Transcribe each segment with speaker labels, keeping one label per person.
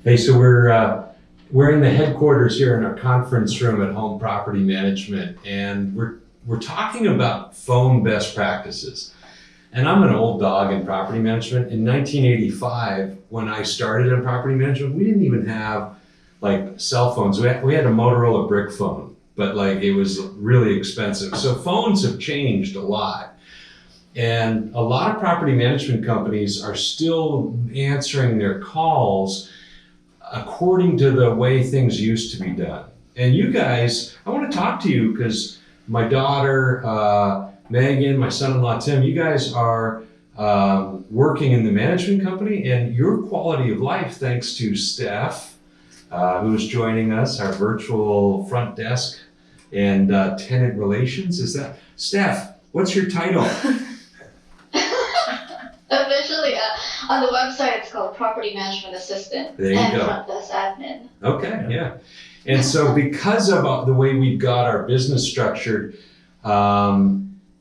Speaker 1: Hey, so we're in the headquarters here in our conference room at Home Property Management, and we're talking about phone best practices. And I'm an old dog in property management. In 1985, when I started in property management, we didn't even have like cell phones. We had a Motorola brick phone, but like it was really expensive. So phones have changed a lot. And a lot of property management companies are still answering their calls according to the way things used to be done. And you guys, I want to talk to you because my daughter, Megan, my son-in-law, Tim, you guys are working in the management company, and your quality of life, thanks to Steph, who's joining us, our virtual front desk and tenant relations. Is that, Steph, what's your title?
Speaker 2: Officially, on the website, it's called Property Management Assistant
Speaker 1: and
Speaker 2: Front Desk Admin.
Speaker 1: Okay, yeah. And so because of the way we've got our business structured,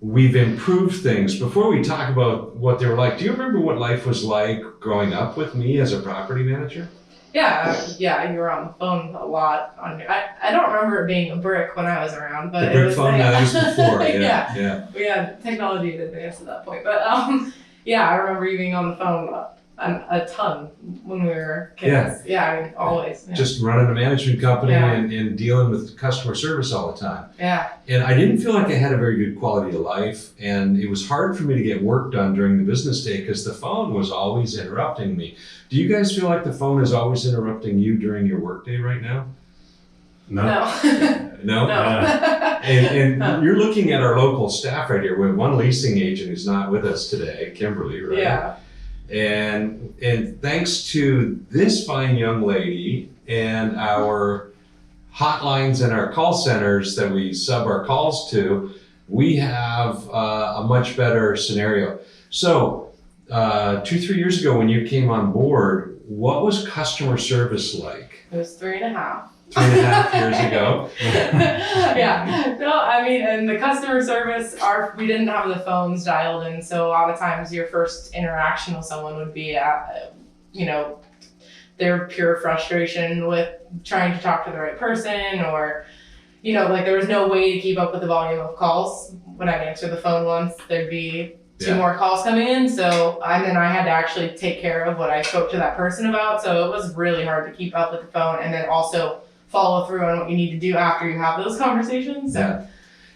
Speaker 1: we've improved things. Before we talk about what they were like, do you remember what life was like growing up with me as a property manager?
Speaker 3: Yeah, you were on the phone a lot. I don't remember it being a brick when I was around, but
Speaker 1: the brick phone, that was before.
Speaker 3: Yeah. We had technology had advanced at that point, but yeah, I remember you being on the phone a ton when we were kids. Yeah, I mean, always. Yeah.
Speaker 1: Just running a management company and dealing with customer service all the time.
Speaker 3: Yeah.
Speaker 1: And I didn't feel like I had a very good quality of life, and it was hard for me to get work done during the business day because the phone was always interrupting me. Do you guys feel like the phone is always interrupting you during your workday right now?
Speaker 3: No.
Speaker 1: No? And you're looking at our local staff right here. We have one leasing agent who's not with us today, Kimberly, right?
Speaker 3: Yeah.
Speaker 1: And thanks to this fine young lady and our hotlines and our call centers that we sub our calls to, we have a much better scenario. So 2-3 years ago when you came on board, what was customer service like?
Speaker 3: It was 3.5.
Speaker 1: 3.5 years ago.
Speaker 3: Yeah. No, I mean, and the customer service, we didn't have the phones dialed in, so a lot of times your first interaction with someone would be, their pure frustration with trying to talk to the right person, or, like there was no way to keep up with the volume of calls. When I'd answer the phone once, there'd be two more calls coming in, and then I had to actually take care of what I spoke to that person about, so it was really hard to keep up with the phone, and then also follow through on what you need to do after you have those conversations. So.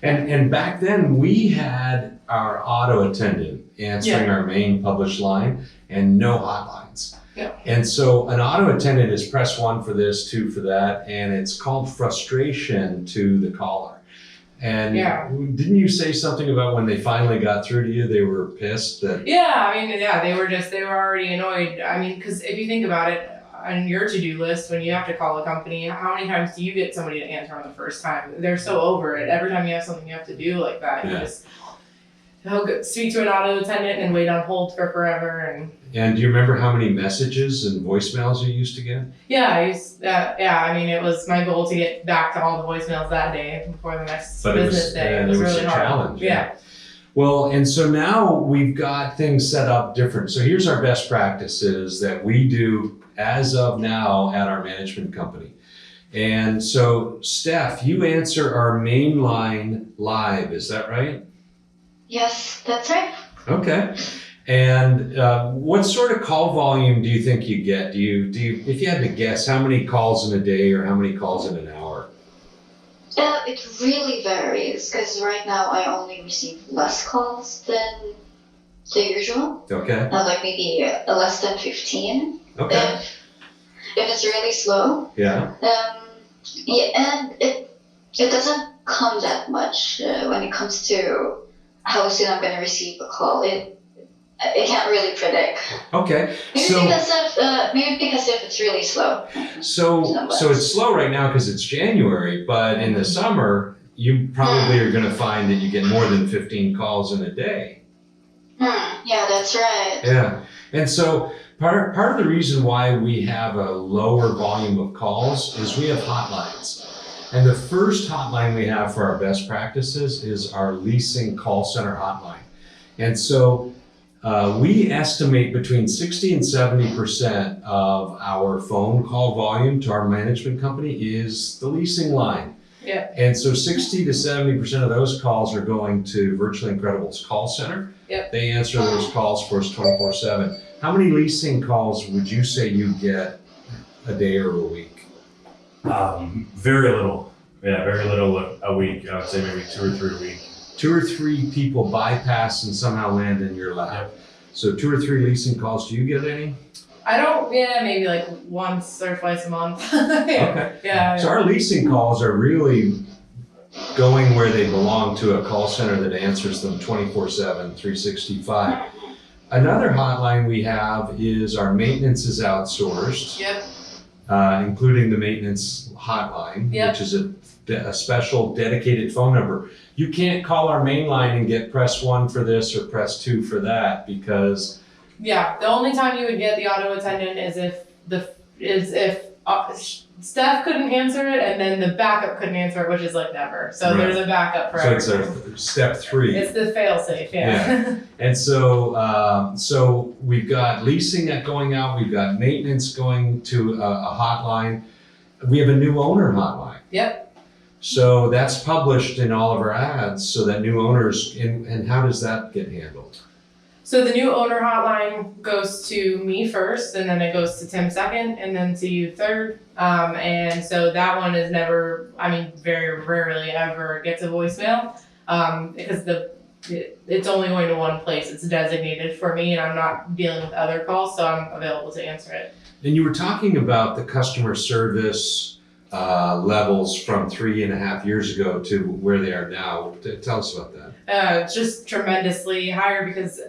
Speaker 1: Yeah. And back then we had our auto attendant answering our main published line and no hotlines.
Speaker 3: Yeah.
Speaker 1: And so an auto attendant is press 1 for this, 2 for that, and it's called frustration to the caller. And didn't you say something about when they finally got through to you, they were pissed that?
Speaker 3: Yeah, I mean, they were already annoyed. I mean, because if you think about it, on your to-do list, when you have to call a company, how many times do you get somebody to answer on the first time? They're so over it. Every time you have something you have to do like that, you just speak to an auto attendant and wait on hold for forever.
Speaker 1: And do you remember how many messages and voicemails you used to get?
Speaker 3: Yeah, I mean, it was my goal to get back to all the voicemails that day before the next business day. It was really hard.
Speaker 1: Challenge.
Speaker 3: Yeah.
Speaker 1: Well, and so now we've got things set up different. So here's our best practices that we do as of now at our management company. And so, Steph, you answer our main line live, is that right?
Speaker 2: Yes, that's right.
Speaker 1: Okay. And what sort of call volume do you think you get? Do you, if you had to guess, how many calls in a day or how many calls in an hour?
Speaker 2: It really varies because right now I only receive less calls than the usual.
Speaker 1: Okay.
Speaker 2: Like maybe less than 15.
Speaker 1: Okay.
Speaker 2: If it's really slow.
Speaker 1: Yeah.
Speaker 2: And it doesn't come that much when it comes to how soon I'm going to receive a call. It can't really predict.
Speaker 1: Okay.
Speaker 2: Maybe because if it's really slow.
Speaker 1: So it's slow right now because it's January, but in the summer you probably are going to find that you get more than 15 calls in a day.
Speaker 2: Yeah, that's right.
Speaker 1: Yeah. And so part of the reason why we have a lower volume of calls is we have hotlines. And the first hotline we have for our best practices is our leasing call center hotline. And so We estimate between 60 and 70% of our phone call volume to our management company is the leasing line.
Speaker 3: Yeah.
Speaker 1: And so 60 to 70% of those calls are going to Virtually Incredible's call center.
Speaker 3: Yep.
Speaker 1: They answer those calls for us 24/7. How many leasing calls would you say you get a day or a week?
Speaker 4: Very little. Yeah, very little a week. I would say maybe 2 or 3 a week.
Speaker 1: 2 or 3 people bypass and somehow land in your lap.
Speaker 4: Yep.
Speaker 1: So 2 or 3 leasing calls. Do you get any?
Speaker 3: I don't, maybe like once or twice a month.
Speaker 1: Okay.
Speaker 3: Yeah.
Speaker 1: So our leasing calls are really going where they belong, to a call center that answers them 24/7, 365. Another hotline we have is our maintenance is outsourced,
Speaker 3: Yep.
Speaker 1: including the maintenance hotline,
Speaker 3: Yep.
Speaker 1: which is a special dedicated phone number. You can't call our main line and get press 1 for this or press 2 for that, because
Speaker 3: Yeah, the only time you would get the auto attendant is if Steph couldn't answer it and then the backup couldn't answer it, which is like never. So
Speaker 1: Right.
Speaker 3: there's a backup for
Speaker 1: so it's
Speaker 3: everything.
Speaker 1: a step 3.
Speaker 3: It's the fail safe, yeah.
Speaker 1: And so we've got leasing going out, we've got maintenance going to a hotline. We have a new owner hotline.
Speaker 3: Yep.
Speaker 1: So that's published in all of our ads so that new owners, and how does that get handled?
Speaker 3: So the new owner hotline goes to me first, and then it goes to Tim second, and then to you third. And so that one is never, very rarely ever gets a voicemail, because it's only going to one place. It's designated for me, and I'm not dealing with other calls, so I'm available to answer it.
Speaker 1: And you were talking about the customer service levels from 3.5 years ago to where they are now. Tell us about that.
Speaker 3: It's just tremendously higher because,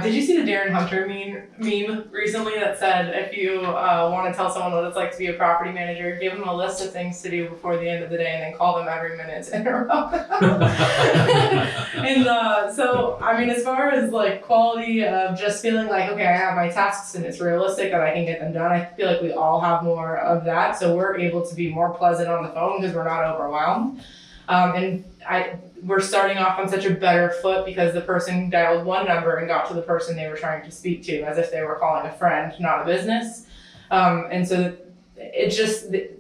Speaker 3: did you see the Darren Hunter meme recently that said if you want to tell someone what it's like to be a property manager, give them a list of things to do before the end of the day and then call them every minute to interrupt them. And as far as like quality of just feeling like, okay, I have my tasks and it's realistic that I can get them done, I feel like we all have more of that. So we're able to be more pleasant on the phone because we're not overwhelmed. We're starting off on such a better foot because the person dialed one number and got to the person they were trying to speak to as if they were calling a friend, not a business. And so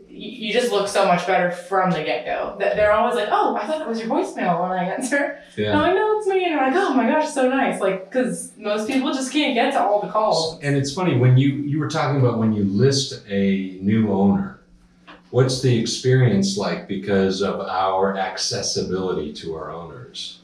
Speaker 3: you just look so much better from the get-go. They're always like, oh, I thought that was your voicemail when I answer.
Speaker 1: Yeah.
Speaker 3: I'm like, no, it's me. And I'm like, oh my gosh, so nice. Like, because most people just can't get to all the calls.
Speaker 1: And it's funny, when you were talking about when you list a new owner, what's the experience like because of our accessibility to our owners?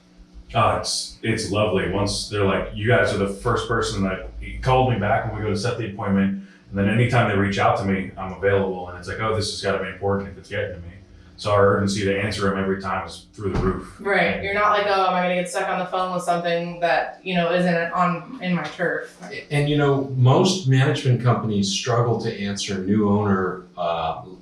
Speaker 4: It's lovely. Once they're like, you guys are the first person that called me back when we go to set the appointment. And then anytime they reach out to me, I'm available. And it's like, oh, this has got to be important if it's getting to me. So our urgency to answer them every time is through the roof.
Speaker 3: Right. You're not like, oh, am I going to get stuck on the phone with something that, isn't in my turf.
Speaker 1: And most management companies struggle to answer new owner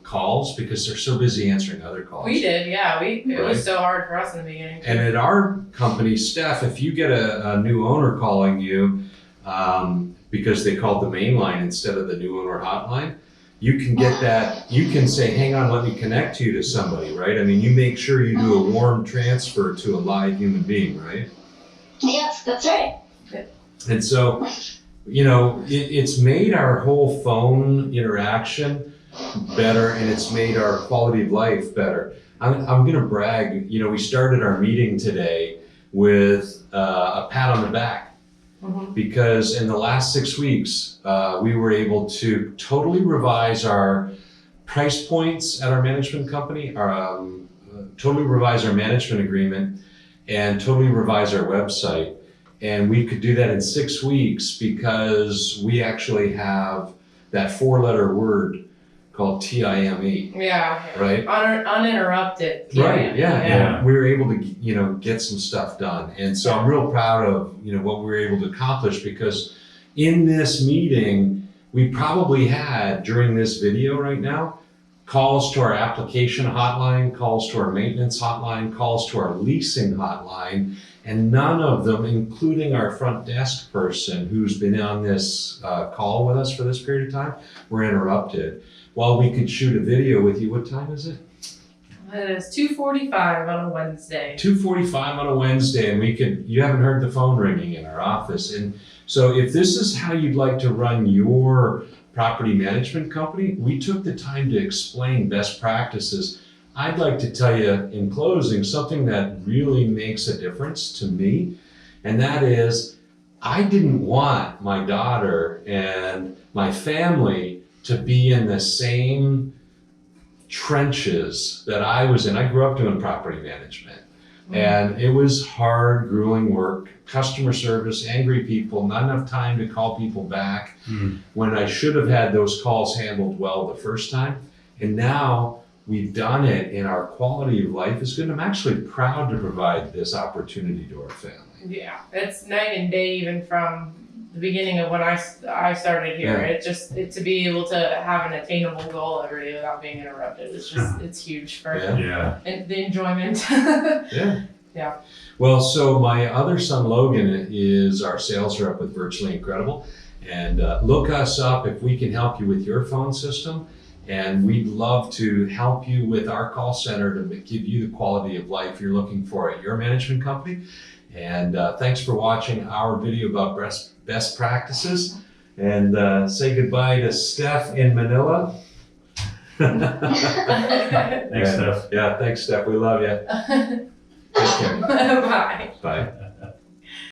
Speaker 1: calls because they're so busy answering other calls.
Speaker 3: We did, yeah. It was so hard for us in the beginning.
Speaker 1: And at our company, Steph, if you get a new owner calling you because they called the main line instead of the new owner hotline, you can get that, you can say, hang on, let me connect you to somebody, right? You make sure you do a warm transfer to a live human being, right?
Speaker 2: Yes, that's right.
Speaker 1: And so, it's made our whole phone interaction better, and it's made our quality of life better. I'm going to brag, we started our meeting today with a pat on the back.
Speaker 3: Mm-hmm.
Speaker 1: Because in the last 6 weeks, we were able to totally revise our price points at our management company, totally revise our management agreement, and totally revise our website. And we could do that in 6 weeks because we actually have that 4-letter word called TIME.
Speaker 3: Yeah.
Speaker 1: Right?
Speaker 3: Uninterrupted.
Speaker 1: Right, yeah.
Speaker 3: Yeah.
Speaker 1: And we were able to, get some stuff done. And so I'm real proud of, what we were able to accomplish, because in this meeting, we probably had, during this video right now, calls to our application hotline, calls to our maintenance hotline, calls to our leasing hotline, and none of them, including our front desk person who's been on this call with us for this period of time, were interrupted. While we could shoot a video with you, what time is it?
Speaker 3: It is 2:45 on a Wednesday.
Speaker 1: 2:45 on a Wednesday, and you haven't heard the phone ringing in our office. And so if this is how you'd like to run your property management company, we took the time to explain best practices. I'd like to tell you in closing something that really makes a difference to me, and that is I didn't want my daughter and my family to be in the same trenches that I was in. I grew up doing property management, and it was hard, grueling work, customer service, angry people, not enough time to call people back when I should have had those calls handled well the first time. And now we've done it, and our quality of life is good. I'm actually proud to provide this opportunity to our family.
Speaker 3: Yeah, it's night and day even from the beginning of when I started here.
Speaker 1: Yeah.
Speaker 3: To be able to have an attainable goal every day without being interrupted, it's huge for and the enjoyment.
Speaker 1: Yeah.
Speaker 3: Yeah.
Speaker 1: Well, so my other son Logan is our sales rep with Virtually Incredible, and look us up if we can help you with your phone system. And we'd love to help you with our call center to give you the quality of life you're looking for at your management company. And thanks for watching our video about best practices. And say goodbye to Steph in Manila.
Speaker 4: Thanks, Steph.
Speaker 1: Yeah, thanks, Steph. We love you. Take care.
Speaker 3: Bye.
Speaker 1: Bye.